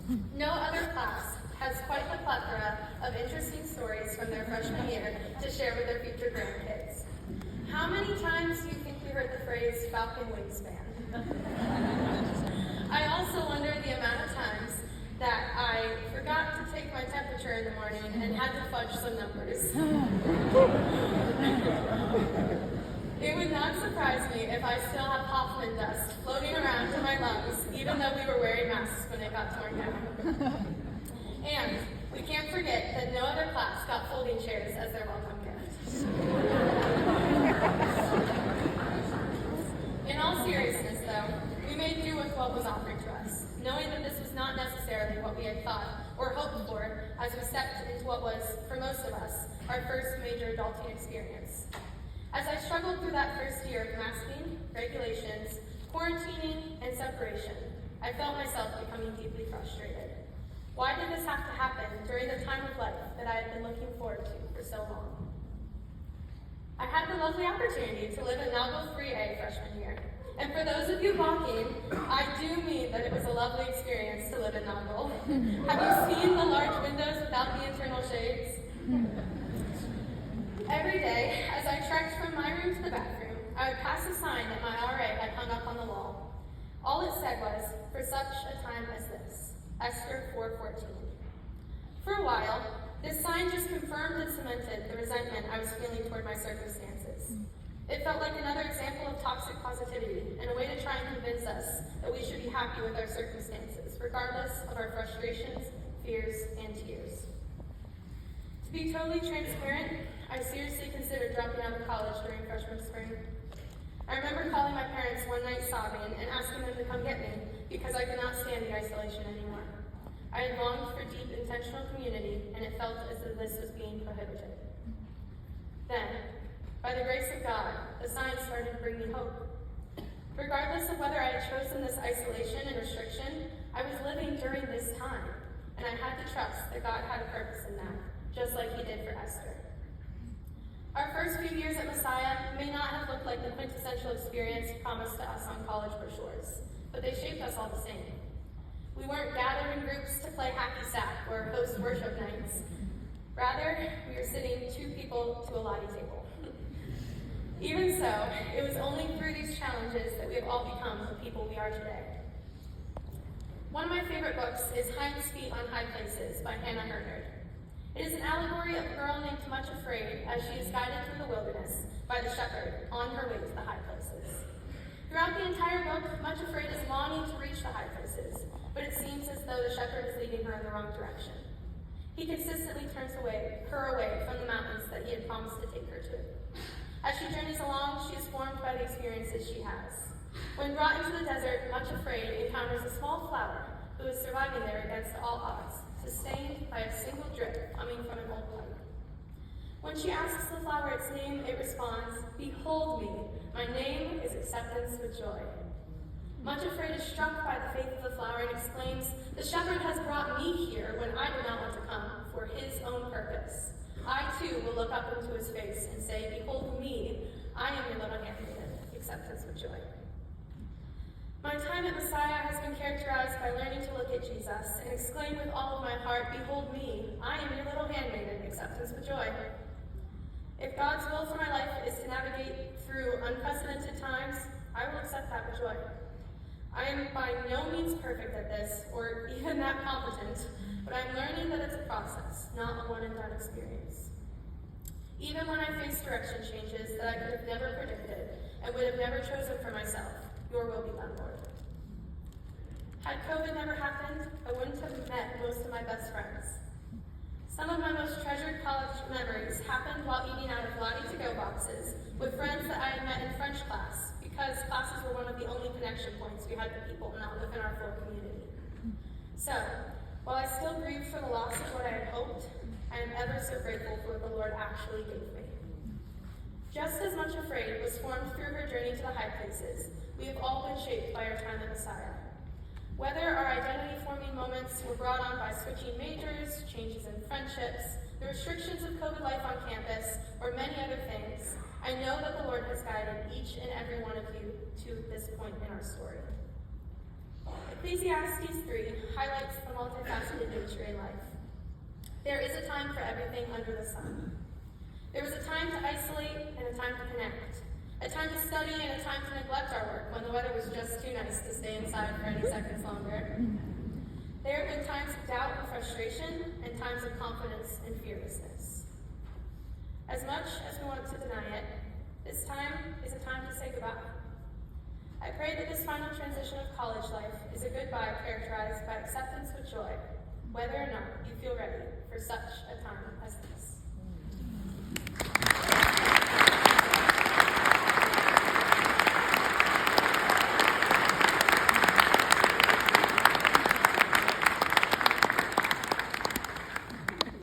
No other class has quite the plethora of interesting stories from their freshman year to share with their future grandkids. How many times do you think we heard the phrase Falcon Wingspan? I also wonder the amount of times that I forgot to take my temperature in the morning and had to fudge some numbers. It would not surprise me if I still have Hoffman dust floating around in my lungs, even though we were wearing masks when it got to our cabin. And we can't forget that no other class got folding chairs as their welcome gift. In all seriousness, though, we made do with what was offered to us, knowing that this was not necessarily what we had thought or hoped for as we stepped into what was, for most of us, our first major adulting experience. As I struggled through that first year of masking, regulations, quarantining, and separation, I felt myself becoming deeply frustrated. Why did this have to happen during the time of life that I had been looking forward to for so long? I had the lovely opportunity to live in Nauggle 3A freshman year. And for those of you balking, I do mean that it was a lovely experience to live in Nauggle. Have you seen the large windows without the internal shades? Every day, as I trekked from my room to the bathroom, I would pass a sign that my RA had hung up on the wall. All it said was, "For such a time as this, Esther 4:14." For a while, this sign just confirmed and cemented the resentment I was feeling toward my circumstances. It felt like another example of toxic positivity and a way to try and convince us that we should be happy with our circumstances, regardless of our frustrations, fears, and tears. To be totally transparent, I seriously considered dropping out of college during freshman spring. I remember calling my parents one night sobbing and asking them to come get me because I could not stand the isolation anymore. I had longed for deep, intentional community, and it felt as if this was being prohibited. Then, by the grace of God, the signs started to bring me hope. Regardless of whether I had chosen this isolation and restriction, I was living during this time, and I had to trust that God had a purpose in that, just like He did for Esther. Our first few years at Messiah may not have looked like the quintessential experience promised to us on college brochures, but they shaped us all the same. We weren't gathered in groups to play hacky sack or host worship nights. Rather, we were sitting 2 people to a lottie table. Even so, it was only through these challenges that we have all become the people we are today. One of my favorite books is Hind's Feet on High Places by Hannah Hurnard. It is an allegory of a girl named Much Afraid as she is guided through the wilderness by the shepherd on her way to the high places. Throughout the entire book, Much Afraid is longing to reach the high places, but it seems as though the shepherd is leading her in the wrong direction. He consistently turns her away from the mountains that he had promised to take her to. As she journeys along, she is formed by the experiences she has. When brought into the desert, Much Afraid encounters a small flower who is surviving there against all odds, sustained by a single drip coming from an old pipe. When she asks the flower its name, it responds, "Behold me, my name is Acceptance with Joy." Much Afraid is struck by the faith of the flower and exclaims, "The shepherd has brought me here when I did not want to come, for his own purpose. I too will look up into his face and say, Behold me, I am your little handmaiden, Acceptance with Joy." My time at Messiah has been characterized by learning to look at Jesus and exclaim with all of my heart, "Behold me, I am your little handmaiden, Acceptance with Joy." If God's will for my life is to navigate through unprecedented times, I will accept that with joy. I am by no means perfect at this, or even that competent, but I'm learning that it's a process, not a one-and-done experience. Even when I face direction changes that I could have never predicted and would have never chosen for myself, your will be done, Lord. Had COVID never happened, I wouldn't have met most of my best friends. Some of my most treasured college memories happened while eating out of Lottie to-go boxes with friends that I had met in French class, because classes were one of the only connection points we had with people not within our full community. So, while I still grieve for the loss of what I had hoped, I am ever so grateful for what the Lord actually gave me. Just as Much Afraid was formed through her journey to the high places, we have all been shaped by our time at Messiah. Whether our identity-forming moments were brought on by switching majors, changes in friendships, the restrictions of COVID life on campus, or many other things, I know that the Lord has guided each and every one of you to this point in our story. Ecclesiastes 3 highlights the multifaceted nature in life. There is a time for everything under the sun. There is a time to isolate and a time to connect, a time to study and a time to neglect our work when the weather was just too nice to stay inside for any seconds longer. There have been times of doubt and frustration and times of confidence and fearlessness. As much as we want to deny it, this time is a time to say goodbye. I pray that this final transition of college life is a goodbye characterized by acceptance with joy, whether or not you feel ready for such a time as this.